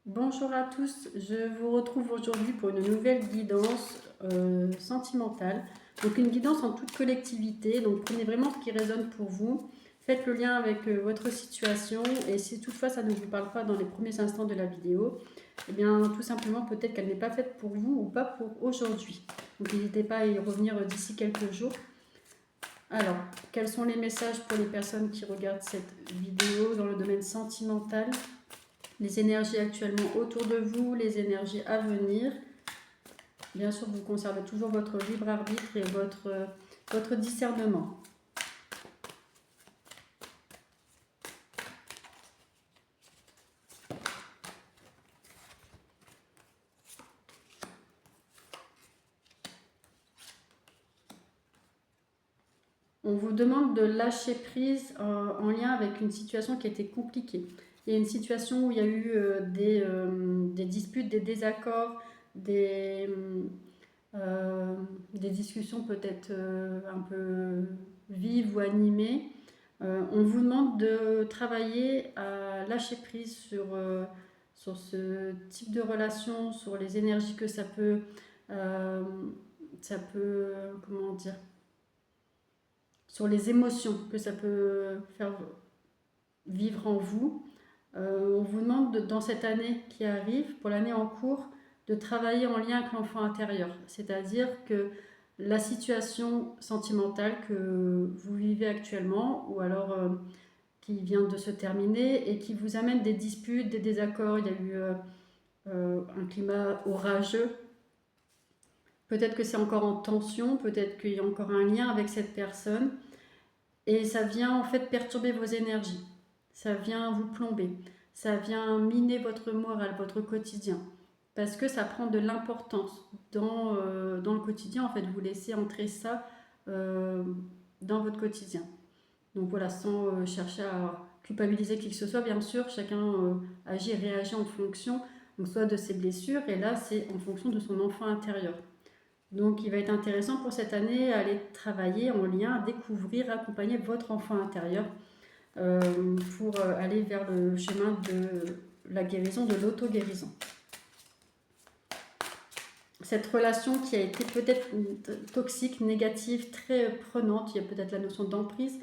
Bonjour à tous, je vous retrouve aujourd'hui pour une nouvelle guidance sentimentale. Donc une guidance en toute collectivité, donc prenez vraiment ce qui résonne pour vous. Faites le lien avec votre situation et si toutefois ça ne vous parle pas dans les premiers instants de la vidéo, eh bien tout simplement peut-être qu'elle n'est pas faite pour vous ou pas pour aujourd'hui. Donc n'hésitez pas à y revenir d'ici quelques jours. Alors, quels sont les messages pour les personnes qui regardent cette vidéo dans le domaine sentimental? Les énergies actuellement autour de vous, les énergies à venir. Bien sûr, vous conservez toujours votre libre arbitre et votre discernement. On vous demande de lâcher prise en lien avec une situation qui a été compliquée. Il y a une situation où il y a eu des disputes, des désaccords, des discussions peut-être un peu vives ou animées. On vous demande de travailler à lâcher prise sur ce type de relation, sur les énergies que euh, comment dire, sur les émotions que ça peut faire vivre en vous. On vous demande dans cette année qui arrive, pour l'année en cours, de travailler en lien avec l'enfant intérieur. C'est-à-dire que la situation sentimentale que vous vivez actuellement, ou alors qui vient de se terminer et qui vous amène des disputes, des désaccords, il y a eu un climat orageux. Peut-être que c'est encore en tension, peut-être qu'il y a encore un lien avec cette personne. Et ça vient en fait perturber vos énergies. Ça vient vous plomber. Ça vient miner votre morale, votre quotidien. Parce que ça prend de l'importance dans le quotidien. En fait, vous laissez entrer ça euh, dans votre quotidien. Donc voilà, sans chercher à culpabiliser qui que ce soit, bien sûr, chacun agit et réagit en fonction, donc soit de ses blessures, et là, c'est en fonction de son enfant intérieur. Donc il va être intéressant pour cette année à aller travailler en lien, à découvrir, accompagner votre enfant intérieur pour aller vers le chemin de la guérison, de l'auto-guérison. Cette relation qui a été peut-être toxique, négative, très prenante, il y a peut-être la notion d'emprise,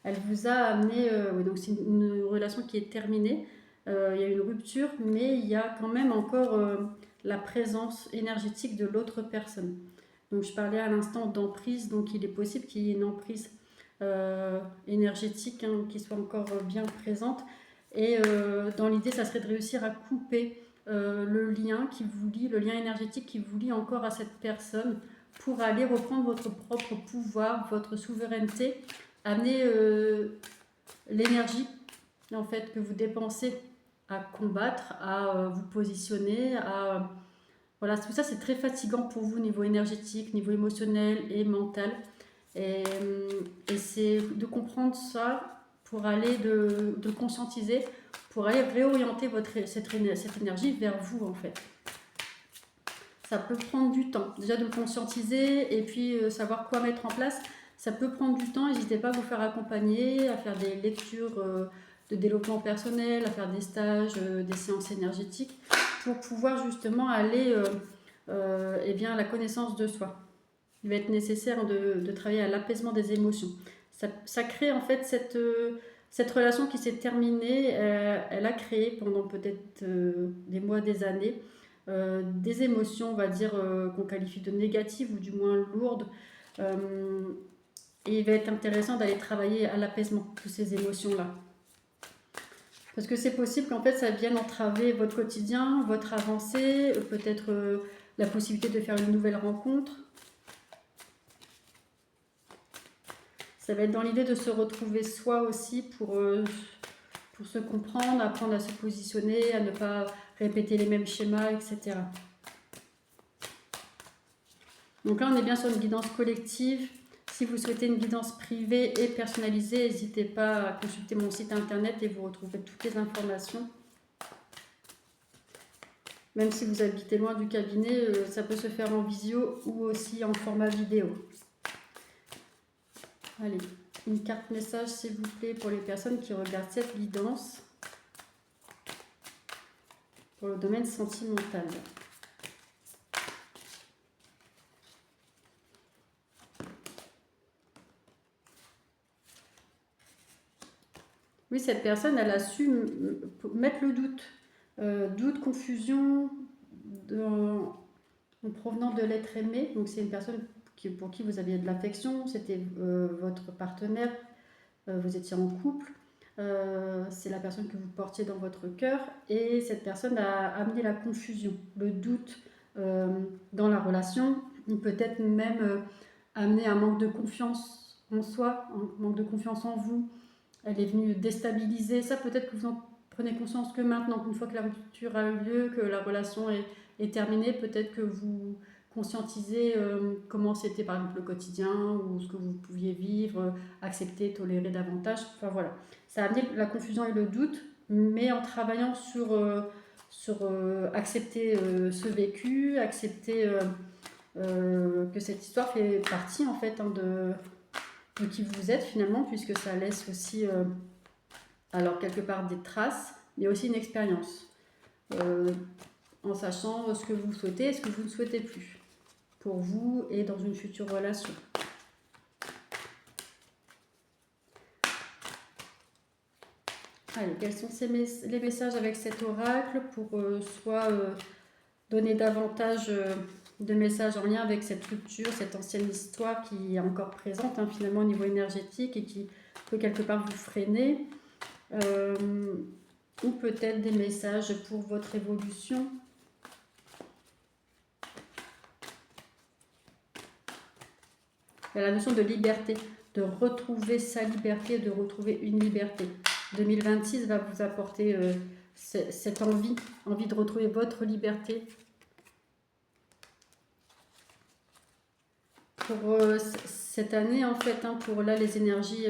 elle vous a amené, donc c'est une relation qui est terminée, il y a une rupture, mais il y a quand même encore la présence énergétique de l'autre personne. Donc je parlais à l'instant d'emprise, donc il est possible qu'il y ait une emprise énergétique qui soit encore bien présente. Et dans l'idée, ça serait de réussir à couper le lien qui vous lie, le lien énergétique qui vous lie encore à cette personne pour aller reprendre votre propre pouvoir, votre souveraineté, amener l'énergie en fait que vous dépensez à combattre, à vous positionner, à voilà, tout ça c'est très fatigant pour vous niveau énergétique, niveau émotionnel et mental. Et, et c'est de comprendre ça pour aller de conscientiser, pour aller réorienter cette énergie vers vous en fait. Ça peut prendre du temps, déjà de le conscientiser et puis savoir quoi mettre en place. Ça peut prendre du temps, n'hésitez pas à vous faire accompagner, à faire des lectures de développement personnel, à faire des stages, des séances énergétiques pour pouvoir justement aller eh bien, à la connaissance de soi. Il va être nécessaire de travailler à l'apaisement des émotions. Ça crée en fait cette relation qui s'est terminée, elle a créé pendant peut-être des mois, des années, des émotions, on va dire, qu'on qualifie de négatives ou du moins lourdes. Et il va être intéressant d'aller travailler à l'apaisement de ces émotions-là. Parce que c'est possible qu'en fait ça vienne entraver votre quotidien, votre avancée, peut-être la possibilité de faire une nouvelle rencontre. Ça va être dans l'idée de se retrouver soi aussi pour se comprendre, apprendre à se positionner, à ne pas répéter les mêmes schémas, etc. Donc là, on est bien sur une guidance collective. Si vous souhaitez une guidance privée et personnalisée, n'hésitez pas à consulter mon site internet et vous retrouverez toutes les informations. Même si vous habitez loin du cabinet, ça peut se faire en visio ou aussi en format vidéo. Allez, une carte message s'il vous plaît pour les personnes qui regardent cette guidance. pour le domaine sentimental. Oui, cette personne, elle a su mettre le doute. Doute, confusion en provenant de l'être aimé. Donc c'est une personne pour qui vous aviez de l'affection, c'était votre partenaire, vous étiez en couple. C'est la personne que vous portiez dans votre cœur et cette personne a amené la confusion, le doute dans la relation, ou peut-être même amené un manque de confiance en soi, un manque de confiance en vous. Elle est venue déstabiliser ça, peut-être que vous en prenez conscience que maintenant, une fois que la rupture a eu lieu, que la relation est terminée, peut-être que vous conscientisez comment c'était par exemple le quotidien ou ce que vous pouviez vivre, accepter, tolérer davantage. Enfin voilà, ça a amené la confusion et le doute, mais en travaillant sur accepter ce vécu, accepter que cette histoire fait partie en fait de qui vous êtes finalement, puisque ça laisse aussi alors quelque part des traces, mais aussi une expérience, en sachant ce que vous souhaitez et ce que vous ne souhaitez plus pour vous et dans une future relation. Allez, quels sont les messages avec cet oracle pour soit donner davantage de messages en lien avec cette rupture, cette ancienne histoire qui est encore présente finalement au niveau énergétique et qui peut quelque part vous freiner, ou peut-être des messages pour votre évolution. Il y a la notion de liberté, de retrouver sa liberté, de retrouver une liberté. 2026 va vous apporter cette envie de retrouver votre liberté. Pour cette année, en fait, pour là, les énergies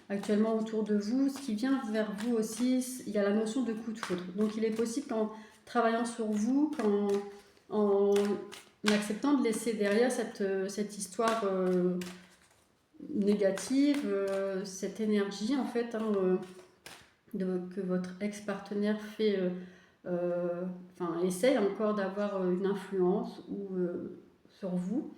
actuellement autour de vous, ce qui vient vers vous aussi, il y a la notion de coup de foudre. Donc, il est possible qu'en travaillant sur vous, en acceptant de laisser derrière cette histoire négative, cette énergie, en fait, que votre ex-partenaire fait, essaye encore d'avoir une influence sur vous.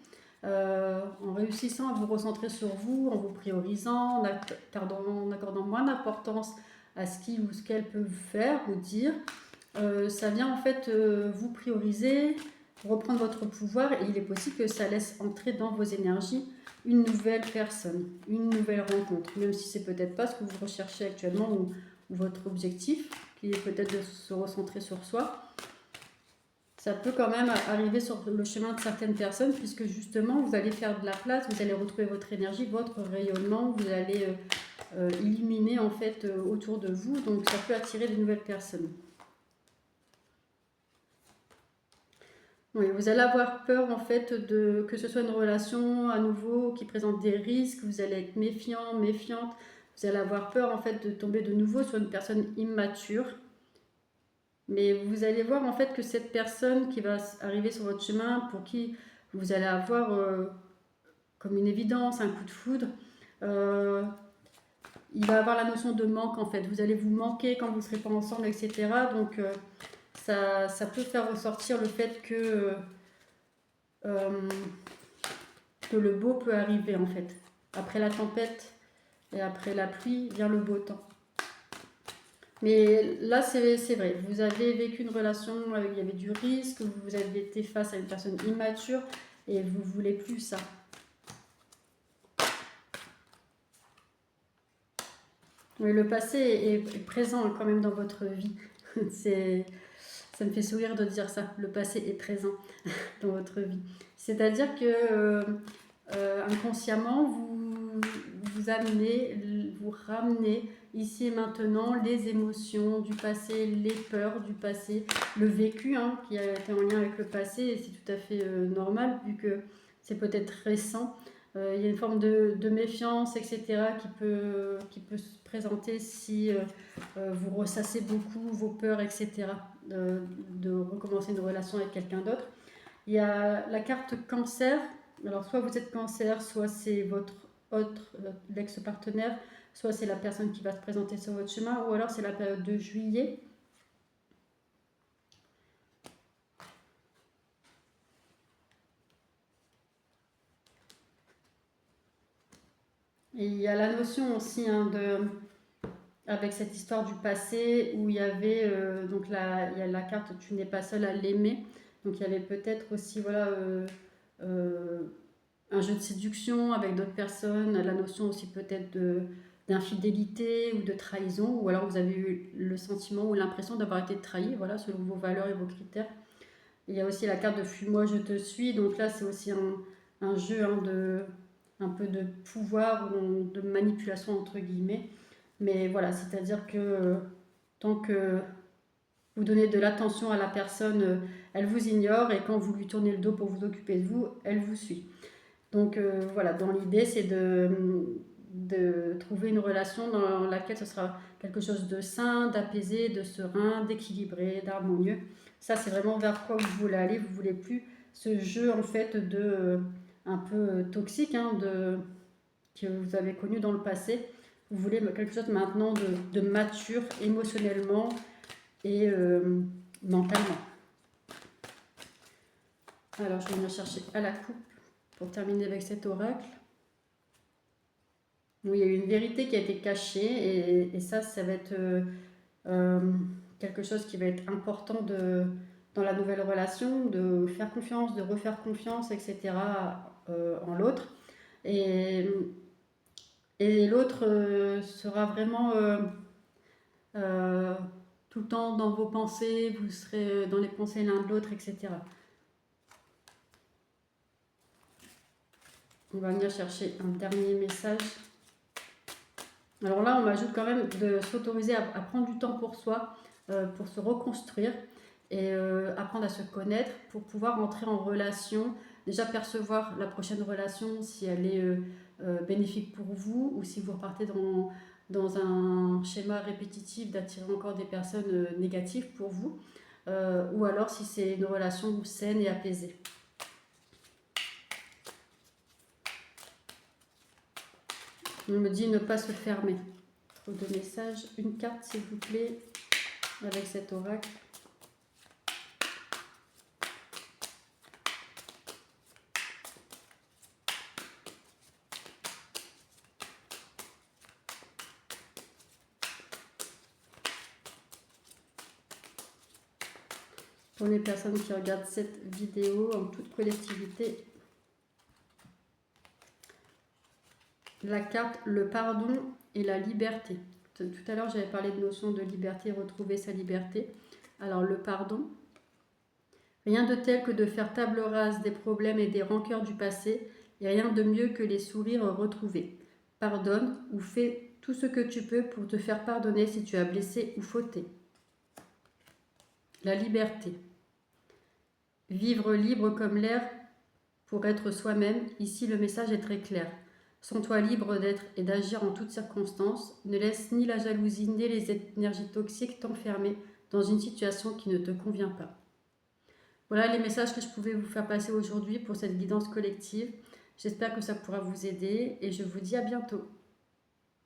En réussissant à vous recentrer sur vous, en vous priorisant, en accordant moins d'importance à ce qu'il ou ce qu'elle peut faire ou dire, ça vient en fait vous prioriser, reprendre votre pouvoir, et il est possible que ça laisse entrer dans vos énergies une nouvelle personne, une nouvelle rencontre, même si c'est peut-être pas ce que vous recherchez actuellement ou votre objectif, qui est peut-être de se recentrer sur soi. Ça peut quand même arriver sur le chemin de certaines personnes, puisque justement vous allez faire de la place, vous allez retrouver votre énergie, votre rayonnement, vous allez illuminer en fait autour de vous, donc ça peut attirer de nouvelles personnes. Oui, vous allez avoir peur en fait que ce soit une relation à nouveau qui présente des risques, vous allez être méfiant, méfiante, vous allez avoir peur en fait de tomber de nouveau sur une personne immature. Mais vous allez voir en fait que cette personne qui va arriver sur votre chemin, pour qui vous allez avoir comme une évidence, un coup de foudre, il va avoir la notion de manque en fait. Vous allez vous manquer quand vous ne serez pas ensemble, etc. Donc ça peut faire ressortir le fait que le beau peut arriver en fait. Après la tempête et après la pluie vient le beau temps. Mais là, c'est vrai, vous avez vécu une relation où il y avait du risque, vous avez été face à une personne immature et vous ne voulez plus ça. Oui, le passé est présent quand même dans votre vie. Ça me fait sourire de dire ça. Le passé est présent dans votre vie. C'est-à-dire que inconsciemment, vous ramenez ici et maintenant les émotions du passé, les peurs du passé, le vécu qui a été en lien avec le passé, et c'est tout à fait normal vu que c'est peut-être récent. Il y a une forme de méfiance, etc., qui peut se présenter si vous ressassez beaucoup vos peurs, etc., de recommencer une relation avec quelqu'un d'autre. Il y a la carte cancer. Alors, soit vous êtes cancer, soit c'est votre l'ex-partenaire, soit c'est la personne qui va se présenter sur votre chemin, ou alors c'est la période de juillet. Et il y a la notion aussi hein, avec cette histoire du passé où il y avait donc il y a la carte tu n'es pas seul à l'aimer. Donc il y avait peut-être aussi voilà euh, un jeu de séduction avec d'autres personnes, la notion aussi peut-être d'infidélité ou de trahison, ou alors vous avez eu le sentiment ou l'impression d'avoir été trahi, voilà, selon vos valeurs et vos critères. Il y a aussi la carte de fuis-moi, je te suis, donc là c'est aussi un jeu hein, un peu de pouvoir ou de manipulation entre guillemets. Mais voilà, c'est-à-dire que tant que vous donnez de l'attention à la personne, elle vous ignore et quand vous lui tournez le dos pour vous occuper de vous, elle vous suit. Donc voilà, dans l'idée, c'est de trouver une relation dans laquelle ce sera quelque chose de sain, d'apaisé, de serein, d'équilibré, d'harmonieux. Ça, c'est vraiment vers quoi vous voulez aller. Vous voulez plus ce jeu en fait un peu toxique hein, que vous avez connu dans le passé. Vous voulez quelque chose maintenant de mature émotionnellement et mentalement. Alors, je vais venir chercher à la coupe pour terminer avec cet oracle. Où il y a une vérité qui a été cachée et ça va être quelque chose qui va être important dans la nouvelle relation, de faire confiance, de refaire confiance, etc. En l'autre. Et, et l'autre sera vraiment tout le temps dans vos pensées, vous serez dans les pensées l'un de l'autre, etc. On va venir chercher un dernier message. Alors là, on m'ajoute quand même de s'autoriser à prendre du temps pour soi, pour se reconstruire et apprendre à se connaître pour pouvoir entrer en relation, déjà percevoir la prochaine relation si elle est bénéfique pour vous ou si vous repartez dans un schéma répétitif d'attirer encore des personnes négatives pour vous ou alors si c'est une relation saine et apaisée. On me dit ne pas se fermer. Trop de messages. Une carte, s'il vous plaît, avec cet oracle. Pour les personnes qui regardent cette vidéo en toute collectivité, la carte le pardon et la liberté. Tout à l'heure, j'avais parlé de notion de liberté, retrouver sa liberté. Alors, le pardon. Rien de tel que de faire table rase des problèmes et des rancœurs du passé, et rien de mieux que les sourires retrouvés. Pardonne ou fais tout ce que tu peux pour te faire pardonner si tu as blessé ou fauté. La liberté. Vivre libre comme l'air pour être soi-même, ici le message est très clair. Sens-toi libre d'être et d'agir en toutes circonstances. Ne laisse ni la jalousie ni les énergies toxiques t'enfermer dans une situation qui ne te convient pas. Voilà les messages que je pouvais vous faire passer aujourd'hui pour cette guidance collective. J'espère que ça pourra vous aider et je vous dis à bientôt.